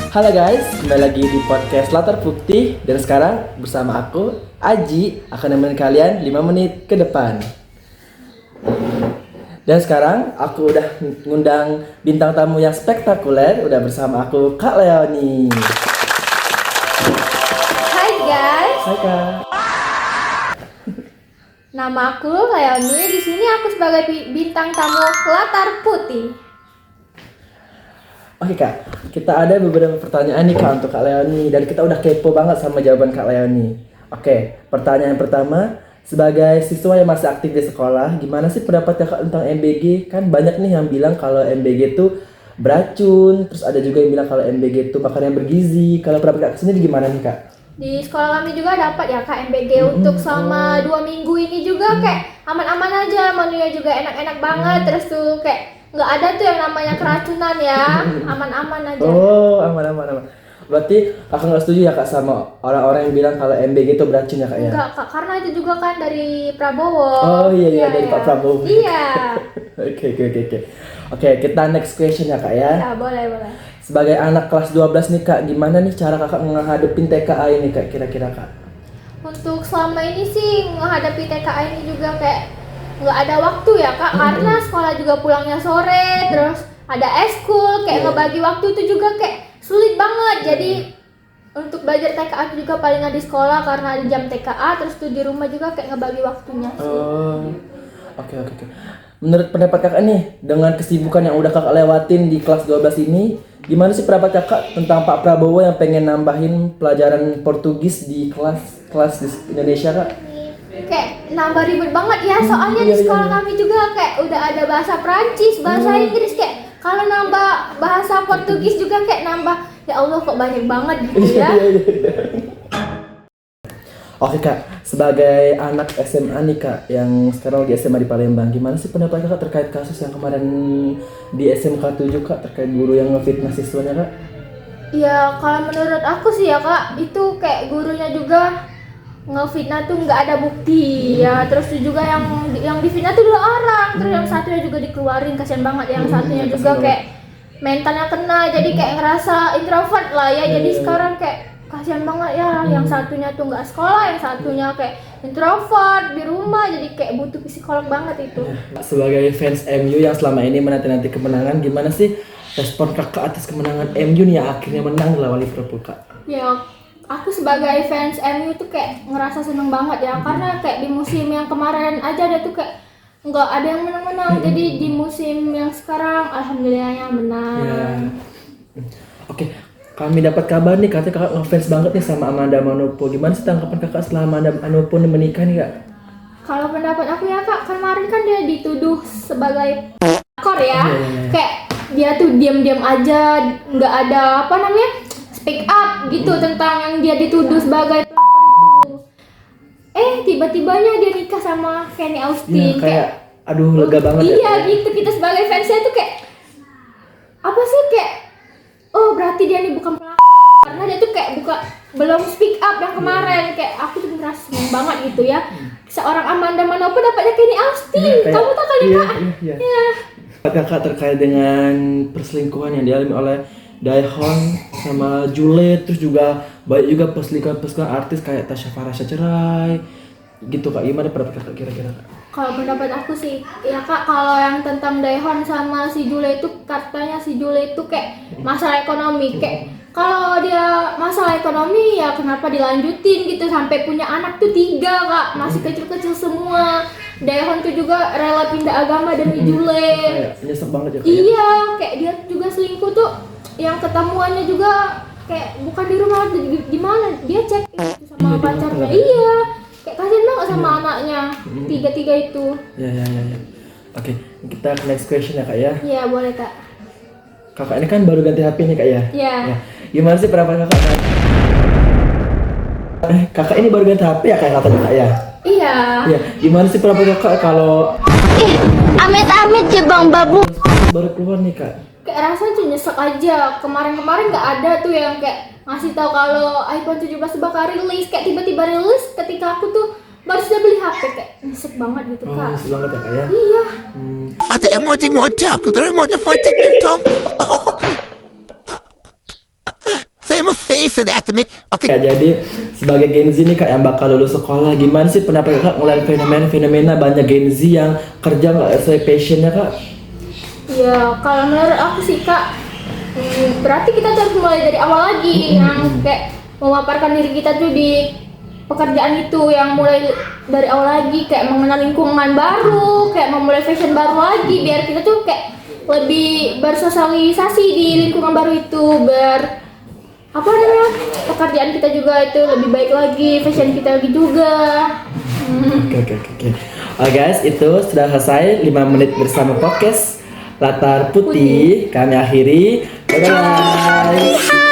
Halo guys, kembali lagi di podcast Latar Putih. Dan sekarang bersama aku, Aji, akan nemenin kalian 5 menit ke depan. Dan sekarang aku udah ngundang bintang tamu yang spektakuler. Udah bersama aku, Kak Leoni. Hai guys, Hai Kak. nama aku Leoni. Di sini aku sebagai bintang tamu Latar Putih. Oke Kak, kita ada beberapa pertanyaan nih Kak untuk Kak Leoni. Dan kita udah kepo banget sama jawaban Kak Leoni. Oke, pertanyaan pertama. Sebagai siswa yang masih aktif di sekolah, gimana sih pendapat Kakak tentang MBG? Kan banyak nih yang bilang kalau MBG itu beracun. Terus ada juga yang bilang kalau MBG itu makanan yang bergizi. Kalau pendapat Kakak sendiri gimana nih Kak? Di sekolah kami juga dapat ya Kak MBG untuk selama 2 minggu ini juga kayak aman-aman aja, menunya juga enak-enak banget. Terus tuh kayak nggak ada tuh yang namanya keracunan ya, aman-aman aja. Oh, aman. Berarti Kakak nggak setuju ya Kak sama orang-orang yang bilang kalau MBG itu beracun ya Kak ya? Enggak Kak, karena itu juga kan dari Prabowo. Oh iya dari Pak Prabowo. Iya. Oke. Oke, kita next question ya Kak ya. Ya boleh. Sebagai anak kelas 12 nih Kak, gimana nih cara Kakak menghadapin TKA ini Kak kira-kira Kak? Untuk selama ini sih menghadapi TKA ini juga kayak nggak ada waktu ya Kak, karena sekolah juga pulangnya sore, terus ada eskul, kayak ngebagi waktu itu juga kayak sulit banget. Jadi untuk belajar TKA juga palingan di sekolah karena ada jam TKA, terus tuh di rumah juga kayak ngebagi waktunya sih. Oh, oke. Menurut pendapat Kakak nih, dengan kesibukan yang udah Kakak lewatin di kelas 12 ini, gimana sih pendapat Kakak tentang Pak Prabowo yang pengen nambahin pelajaran Portugis di kelas di Indonesia Kak? Kayak nambah ribet banget ya, soalnya di sekolah kami juga kayak udah ada bahasa Prancis, bahasa Inggris, kayak kalau nambah bahasa Portugis juga kayak nambah, ya Allah kok banyak banget gitu ya. Oke Kak, sebagai anak SMA nih Kak, yang sekarang lagi SMA di Palembang, gimana sih pendapat Kakak terkait kasus yang kemarin di SMK 7 Kak, terkait guru yang ngefitnah siswanya Kak? Ya kalau menurut aku sih ya Kak, itu kayak gurunya juga ngefitnah tuh nggak ada bukti ya, terus juga yang difitnah tuh 2 orang, terus yang satunya juga dikeluarin, kasihan banget. Yang satunya juga kayak mentalnya kena, jadi kayak ngerasa introvert lah ya. Jadi sekarang kayak kasihan banget ya, yang satunya tuh nggak sekolah, yang satunya kayak introvert di rumah, jadi kayak butuh psikolog banget itu. Sebagai fans MU yang selama ini menanti-nanti kemenangan, gimana sih respon Kakak atas kemenangan MU nih yang akhirnya menang lawan Liverpool Kak? Ya aku sebagai fans MU tuh kayak ngerasa seneng banget ya, karena kayak di musim yang kemarin aja ada tuh kayak nggak ada yang menang-menang. Jadi di musim yang sekarang alhamdulillahnya menang. Ya. Oke, kami dapat kabar nih katanya Kakak ngefans banget nih sama Amanda Manopo. Gimana sih tanggapan Kakak setelah Amanda Manopo menikah nih Kak? Kalau pendapat aku ya Kak, kemarin kan dia dituduh sebagai akor ya. Kayak dia tuh diam-diam aja, nggak ada apa namanya speak up gitu tentang yang dia dituduh sebagai pelakor itu. Tiba-tibanya dia nikah sama Kenny Austin. Ya, kayak aduh lega banget iya ya. Gitu, kita sebagai fansnya tuh kayak apa sih, kayak oh berarti dia nih bukan pelakor, karena dia tuh kayak belum speak up yang kemarin. Kayak aku tuh merasa seneng banget gitu ya, seorang Amanda Manopo dapatnya Kenny Austin. Kamu tahu kan ya Kak? Iya. Kakak terkait dengan perselingkuhan yang dialami oleh Daejeon sama Jule, terus juga banyak juga perselingkuhan artis kayak Tasya Farasya cerai gitu Kak. Gimana pendapat Kakak kira-kira Kak? Kalau pendapat aku sih ya Kak, kalau yang tentang Daejeon sama si Jule itu, katanya si Jule itu kayak masalah ekonomi. Kayak kalau dia masalah ekonomi ya kenapa dilanjutin gitu sampai punya anak tuh 3 Kak, masih kecil-kecil semua. Daejeon tuh juga rela pindah agama demi Jule. Nyesek banget ya Kak. Iya, kayak dia juga selingkuh tuh, yang ketemuannya juga kayak bukan di rumah, di mana dia cek itu sama pacarnya. Iya, kayak kasihan banget sama anaknya, 3 itu. Ya. Oke, kita ke next question ya Kak ya. Iya boleh Kak. Kakak ini kan baru ganti HP nih Kak ya. Iya. Gimana sih pendapat Kakak? Kakak ini baru ganti HP ya kayak katanya Kak ya. Iya. Iya. Gimana sih pendapat Kakak kalau Amit-amit ya Bang Babu. baru keluar nih Kak? Kayak rasanya tuh nyesek aja. Kemarin nggak ada tuh yang kayak ngasih tahu kalau iPhone 17 bakal rilis. Kayak tiba-tiba rilis ketika aku tuh baru sudah beli HP. Kayak nyesek banget gitu Kak. Oh, nyesek banget ya Kak ya. Iya. Ada emoji ngocak, terus emoji fighting Tom. listen to me. Okay. Ya, jadi sebagai Gen Z nih Kak yang bakal lulus sekolah, gimana sih pendapat Kak ngeliat fenomena banyak Gen Z yang kerja nggak sesuai passionnya Kak? Ya kalau menurut aku sih Kak, berarti kita harus mulai dari awal lagi, yang kayak memaparkan diri kita tuh di pekerjaan itu, yang mulai dari awal lagi, kayak mengenal lingkungan baru, kayak memulai fashion baru lagi, biar kita tuh kayak lebih bersosialisasi di lingkungan baru itu, biar apa namanya, pekerjaan kita juga itu lebih baik lagi, fashion kita lagi juga. Oke. Oke guys, itu sudah selesai 5 menit bersama podcast Latar Putih. Kami akhiri. Bye bye.